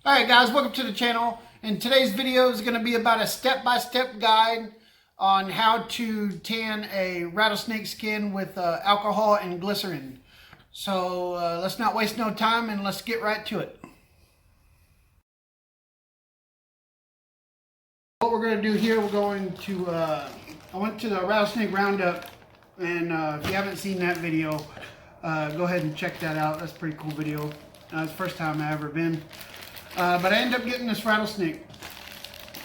Alright guys, welcome to the channel, and today's video is going to be about a step-by-step guide on how to tan a rattlesnake skin with alcohol and glycerin. So let's not waste no time and let's get right to it. What we're going to do here, we're going to, I went to the rattlesnake roundup, and if you haven't seen that video, go ahead and check that out. That's a pretty cool video. It's the first time I've ever been. But I ended up getting this rattlesnake.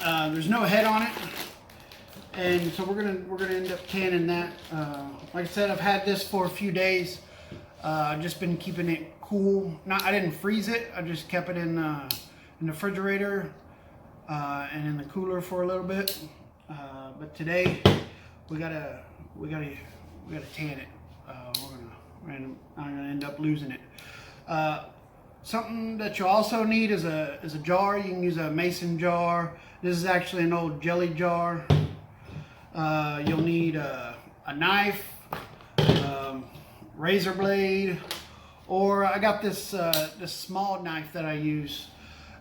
There's no head on it, and so we're gonna end up tanning that. Like I said, I've had this for a few days. I've just been keeping it cool. I didn't freeze it. I just kept it in the refrigerator and in the cooler for a little bit. But today we gotta tan it. I'm gonna end up losing it. Something that you also need is a jar. You can use a mason jar. This is actually an old jelly jar. You'll need a knife, razor blade, or I got this this small knife that I use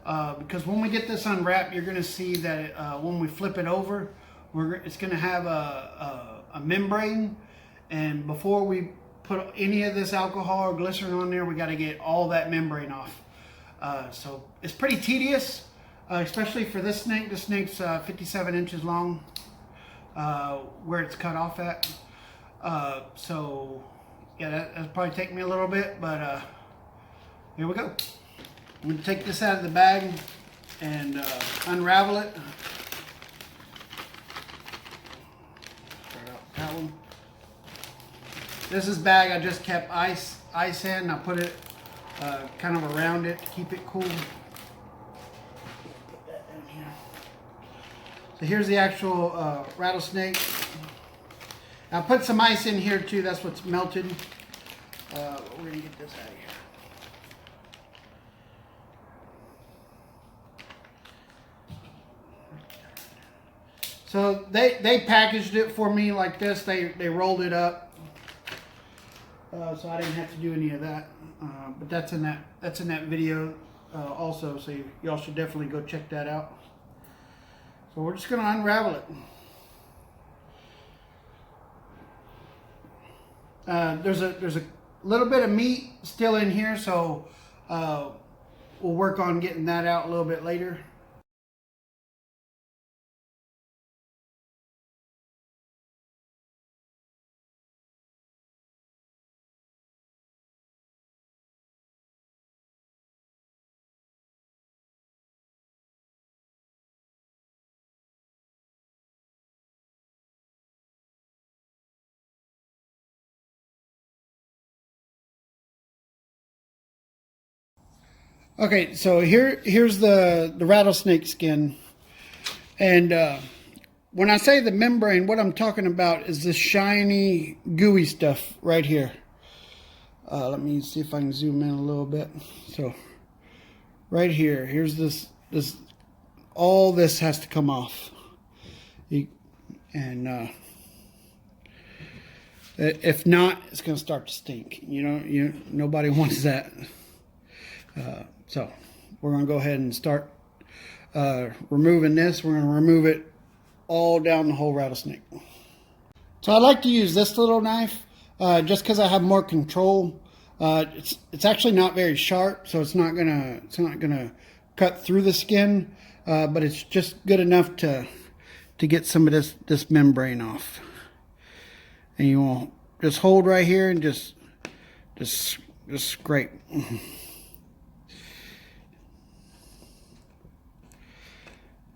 because when we get this unwrapped, you're going to see that when we flip it over, it's going to have a membrane, and before we put any of this alcohol or glycerin on there, we got to get all that membrane off. So it's pretty tedious, especially for this snake. This snake's 57 inches long, where it's cut off at. So yeah, that'll probably take me a little bit, but here we go. I'm gonna take this out of the bag and unravel it. Start out with that one. This is bag I just kept ice in. I put it kind of around it to keep it cool. Put that down here. So here's the actual rattlesnake. I put some ice in here too. That's what's melted. We're gonna get this out of here. So they packaged it for me like this. They rolled it up. So I didn't have to do any of that, but that's in that video also. So y'all should definitely go check that out. So we're just gonna unravel it. There's a little bit of meat still in here, so we'll work on getting that out a little bit later. Okay, so here's the rattlesnake skin, and when I say the membrane, what I'm talking about is this shiny, gooey stuff right here. Let me see if I can zoom in a little bit. So right here, here's this all this has to come off, and if not, it's going to start to stink. Nobody wants that. So we're going to go ahead and start removing this. We're going to remove it all down the whole rattlesnake. So I like to use this little knife just because I have more control. It's actually not very sharp, so it's not gonna cut through the skin, but it's just good enough to get some of this membrane off. And you will just hold right here and just scrape.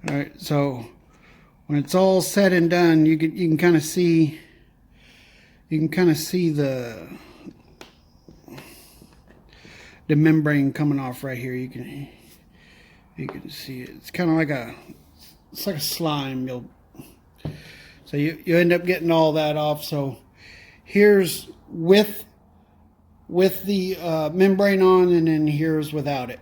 All right, so when it's all said and done, you can kind of see the membrane coming off right here. You can see it. It's kind of like it's like a slime. So you end up getting all that off. So here's with the membrane on, and then here's without it.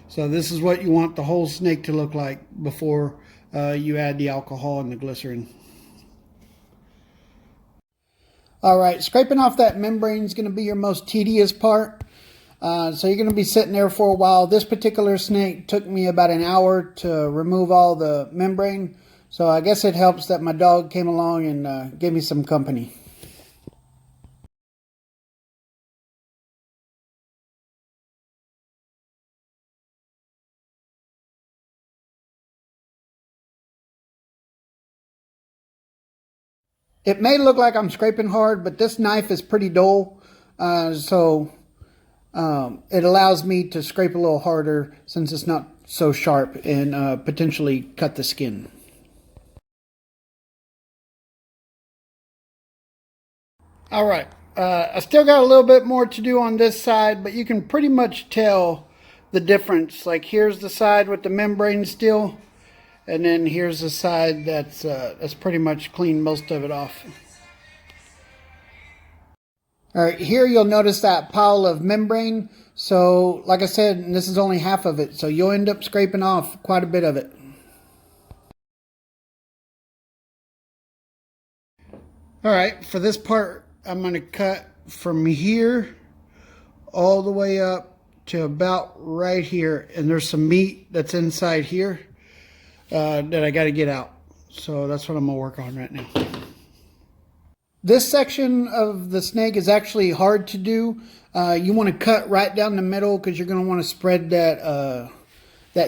So this is what you want the whole snake to look like before you add the alcohol and the glycerin. All right, scraping off that membrane is going to be your most tedious part. So you're going to be sitting there for a while. This particular snake took me about an hour to remove all the membrane. So I guess it helps that my dog came along and gave me some company. It may look like I'm scraping hard, but this knife is pretty dull. So it allows me to scrape a little harder since it's not so sharp and potentially cut the skin. All right, I still got a little bit more to do on this side, but you can pretty much tell the difference. Like here's the side with the membrane still, and then here's the side that's pretty much cleaned most of it off. All right, here you'll notice that pile of membrane. So, like I said, this is only half of it, so you'll end up scraping off quite a bit of it. All right, for this part, I'm going to cut from here all the way up to about right here, and there's some meat that's inside here that I got to get out. So that's what I'm going to work on right now. This section of the snake is actually hard to do. You want to cut right down the middle because you're going to want to spread that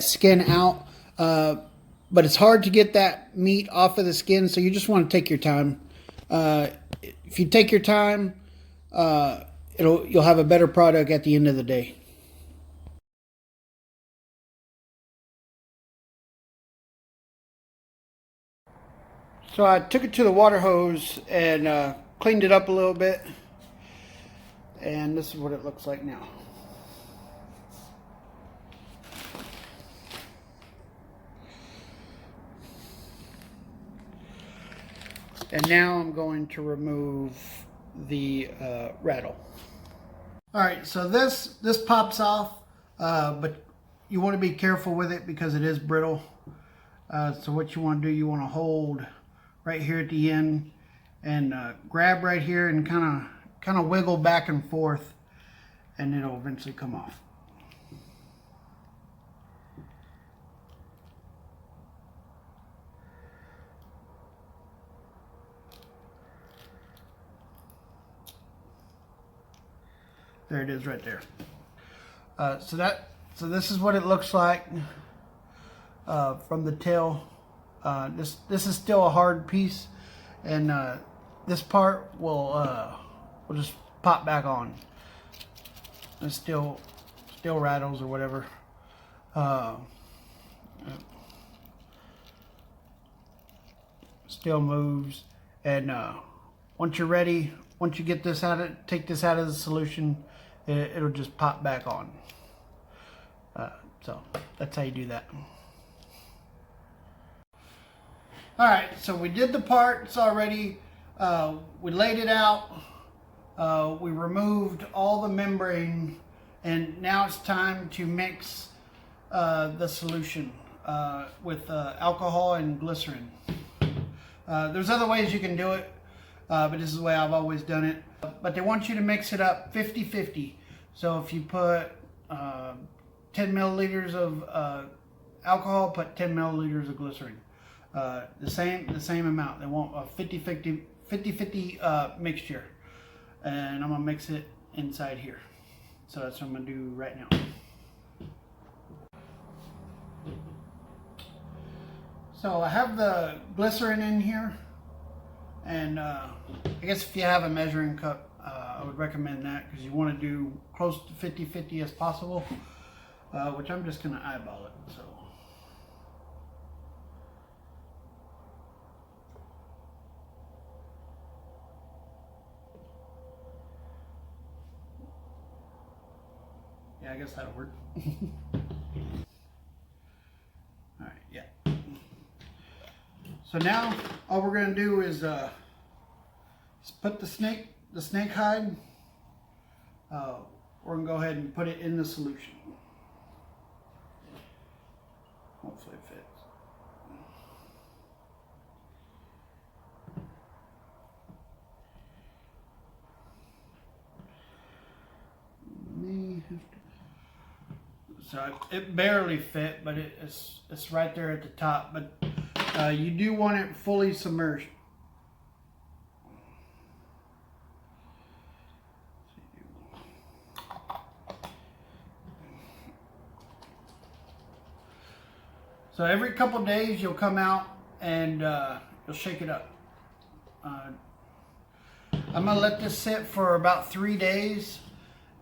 skin out. But it's hard to get that meat off of the skin, so you just want to take your time. If you take your time, you'll have a better product at the end of the day. So I took it to the water hose and cleaned it up a little bit. And this is what it looks like now. And now I'm going to remove the rattle. All right, so this pops off, but you want to be careful with it because it is brittle. So what you want to do, you want to hold right here at the end and grab right here and kind of wiggle back and forth, and it'll eventually come off. There it is right there. So this is what it looks like from the tail. This is still a hard piece, and this part will just pop back on. It still rattles or whatever. Still moves, and once you're ready, once you get this take this out of the solution, it'll just pop back on. So that's how you do that. All right, so we did the parts already. We laid it out. We removed all the membrane, and now it's time to mix the solution with alcohol and glycerin. There's other ways you can do it, but this is the way I've always done it. But they want you to mix it up 50-50. So if you put 10 milliliters of alcohol, put 10 milliliters of glycerin. The same amount. They want a 50-50 mixture, and I'm gonna mix it inside here. So that's what I'm gonna do right now. So I have the glycerin in here, and I guess if you have a measuring cup, I would recommend that because you want to do close to 50-50 as possible, which I'm just gonna eyeball it. So. Yeah, I guess that'll work. Alright, yeah. So now all we're gonna do is put the snake hide. We're gonna go ahead and put it in the solution. Hopefully it fits. May have to So it barely fit, but it's right there at the top. But you do want it fully submerged. So every couple days you'll come out and you'll shake it up. I'm gonna let this sit for about 3 days,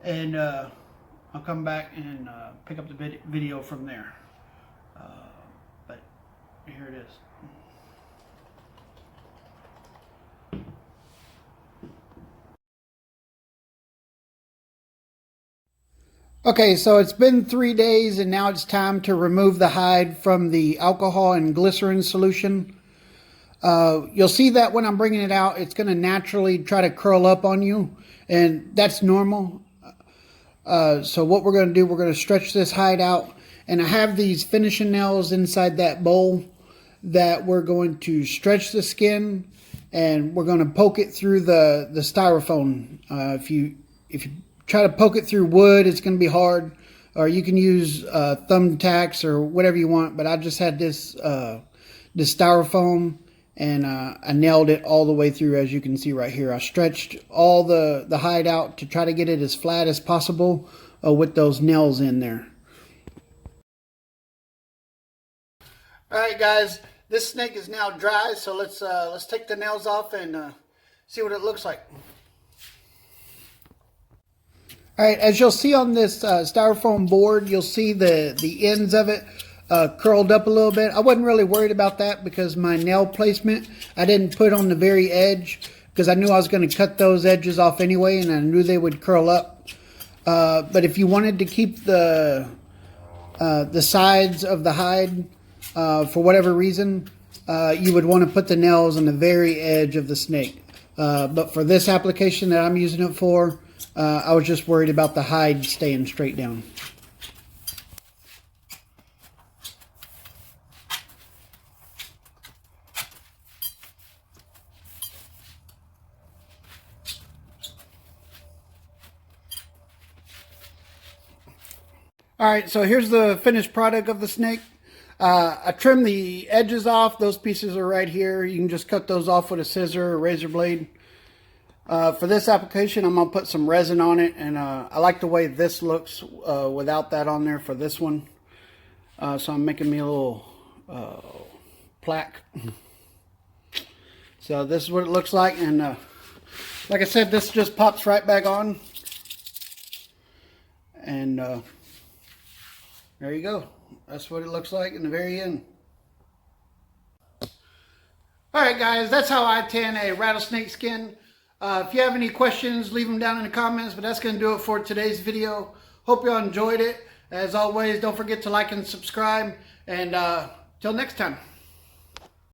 and I'll come back and pick up the video from there. But here it is. Okay, so it's been 3 days and now it's time to remove the hide from the alcohol and glycerin solution. You'll see that when I'm bringing it out, it's going to naturally try to curl up on you, and that's normal. So what we're going to do, we're going to stretch this hide out, and I have these finishing nails inside that bowl that we're going to stretch the skin, and we're going to poke it through the styrofoam. If you try to poke it through wood, it's going to be hard, or you can use thumbtacks or whatever you want, but I just had this styrofoam, and I nailed it all the way through, as you can see right here. I stretched all the hide out to try to get it as flat as possible with those nails in there. Alright guys, this snake is now dry, so let's take the nails off and see what it looks like. Alright, as you'll see on this styrofoam board, you'll see the ends of it curled up a little bit. I wasn't really worried about that because my nail placement, I didn't put on the very edge because I knew I was going to cut those edges off anyway, and I knew they would curl up. But if you wanted to keep the sides of the hide for whatever reason, you would want to put the nails on the very edge of the snake. But for this application that I'm using it for, I was just worried about the hide staying straight down. Alright, so here's the finished product of the snake. I trimmed the edges off. Those pieces are right here. You can just cut those off with a scissor or razor blade. For this application, I'm going to put some resin on it, and I like the way this looks without that on there for this one. So I'm making me a little plaque. So this is what it looks like, and like I said, this just pops right back on. And there you go. That's what it looks like in the very end. Alright guys, that's how I tan a rattlesnake skin. If you have any questions, leave them down in the comments, but that's going to do it for today's video. Hope you all enjoyed it. As always, don't forget to like and subscribe, and till next time.